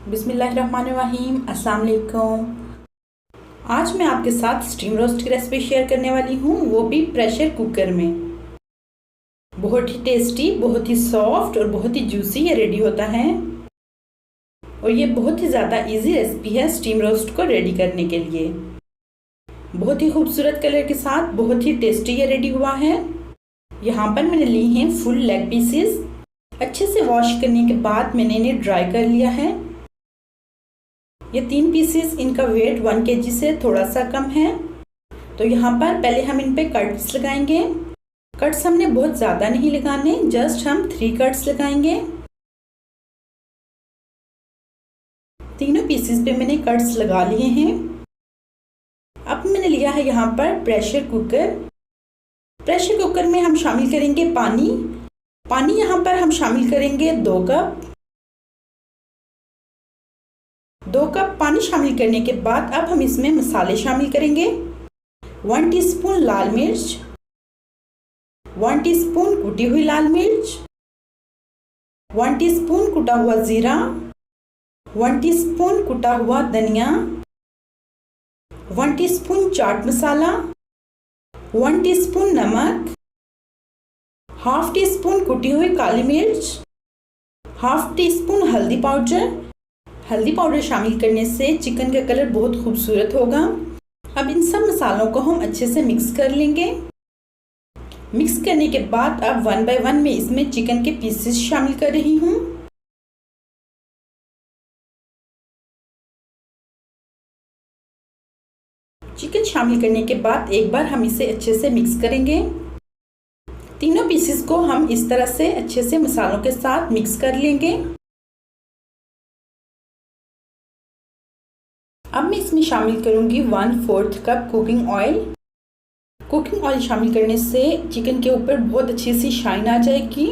बिस्मिल्लाहिर्रहमानिर्रहीम, अस्सलाम वालेकुम। आज मैं आपके साथ स्टीम रोस्ट की रेसिपी शेयर करने वाली हूँ, वो भी प्रेशर कुकर में। बहुत ही टेस्टी, बहुत ही सॉफ्ट और बहुत ही जूसी ये रेडी होता है। और ये बहुत ही ज़्यादा इजी रेसिपी है स्टीम रोस्ट को रेडी करने के लिए। बहुत ही खूबसूरत कलर के साथ बहुत ही टेस्टी ये रेडी हुआ है। यहाँ पर मैंने ली हैं फुल लेग पीसेस। अच्छे से वॉश करने के बाद मैंने इन्हें ड्राई कर लिया है। ये 3 पीसेस, इनका वेट 1 kg से थोड़ा सा कम है। तो यहाँ पर पहले हम इन पे कट्स लगाएंगे। कट्स हमने बहुत ज़्यादा नहीं लगाने, जस्ट हम 3 कट्स लगाएंगे। तीनों पीसेस पे मैंने कट्स लगा लिए हैं। अब मैंने लिया है यहाँ पर प्रेशर कुकर। प्रेशर कुकर में हम शामिल करेंगे पानी। पानी यहाँ पर हम शामिल करेंगे 2 कप। 2 कप पानी शामिल करने के बाद अब हम इसमें मसाले शामिल करेंगे। 1 टीस्पून लाल मिर्च, 1 टीस्पून कुटी हुई लाल मिर्च, 1 टीस्पून कुटा हुआ जीरा, 1 टीस्पून कुटा हुआ धनिया, 1 टीस्पून चाट मसाला, 1 टीस्पून नमक, हाफ टी स्पून कुटी हुई काली मिर्च, हाफ टी स्पून हल्दी पाउडर। हल्दी पाउडर शामिल करने से चिकन का कलर बहुत खूबसूरत होगा। अब इन सब मसालों को हम अच्छे से मिक्स कर लेंगे। मिक्स करने के बाद अब 1 बाय 1 मैं इसमें चिकन के पीसेस शामिल कर रही हूँ। चिकन शामिल करने के बाद एक बार हम इसे अच्छे से मिक्स करेंगे। तीनों पीसेस को हम इस तरह से अच्छे से मसालों के साथ मिक्स कर लेंगे। अब मैं इसमें शामिल करूंगी 1/4 cup cooking oil. Cooking oil शामिल करने से चिकन के ऊपर बहुत अच्छी सी शाइन आ जाएगी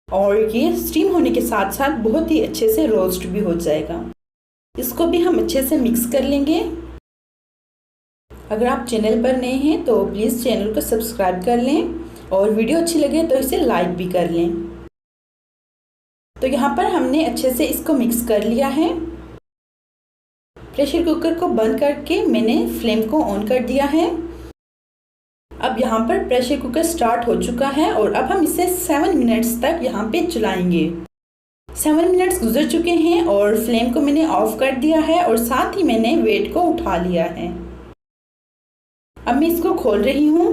और ये स्टीम होने के साथ साथ बहुत ही अच्छे से रोस्ट भी हो जाएगा। इसको भी हम अच्छे से मिक्स कर लेंगे। अगर आप चैनल पर नए हैं तो प्लीज़ चैनल को सब्सक्राइब कर लें और वीडियो अच्छी लगे तो इसे लाइक भी कर लें। तो यहाँ पर हमने अच्छे से इसको मिक्स कर लिया है। प्रेशर कुकर को बंद करके मैंने फ्लेम को ऑन कर दिया है। अब यहाँ पर प्रेशर कुकर स्टार्ट हो चुका है और अब हम इसे 7 मिनट्स तक यहाँ पे चलाएंगे। 7 मिनट्स गुजर चुके हैं और फ्लेम को मैंने ऑफ कर दिया है और साथ ही मैंने वेट को उठा लिया है। अब मैं इसको खोल रही हूँ।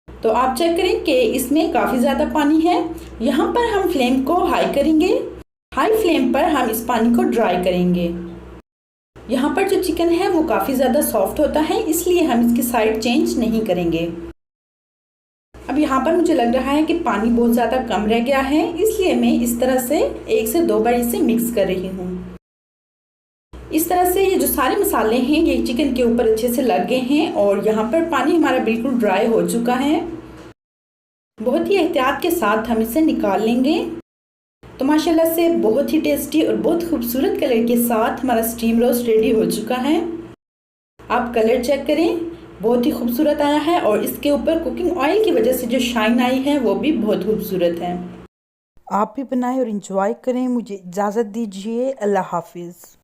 तो आप चेक करें कि इसमें काफ़ी ज़्यादा पानी है। यहाँ पर हम फ्लेम को हाई करेंगे। हाई फ्लेम पर हम इस पानी को ड्राई करेंगे। यहाँ पर जो चिकन है वो काफ़ी ज़्यादा सॉफ्ट होता है, इसलिए हम इसकी साइड चेंज नहीं करेंगे। अब यहाँ पर मुझे लग रहा है कि पानी बहुत ज़्यादा कम रह गया है, इसलिए मैं इस तरह से 1 से 2 बार इसे मिक्स कर रही हूँ। इस तरह से ये जो सारे मसाले हैं ये चिकन के ऊपर अच्छे से लग गए हैं और यहाँ पर पानी हमारा बिल्कुल ड्राई हो चुका है। बहुत ही एहतियात के साथ हम इसे निकाल लेंगे। तो माशाल्लाह से बहुत ही टेस्टी और बहुत खूबसूरत कलर के साथ हमारा स्टीम रोस्ट रेडी हो चुका है। आप कलर चेक करें, बहुत ही खूबसूरत आया है और इसके ऊपर कुकिंग ऑयल की वजह से जो शाइन आई है वो भी बहुत खूबसूरत है। आप भी बनाएं और इंजॉय करें। मुझे इजाज़त दीजिए। अल्लाह हाफिज़।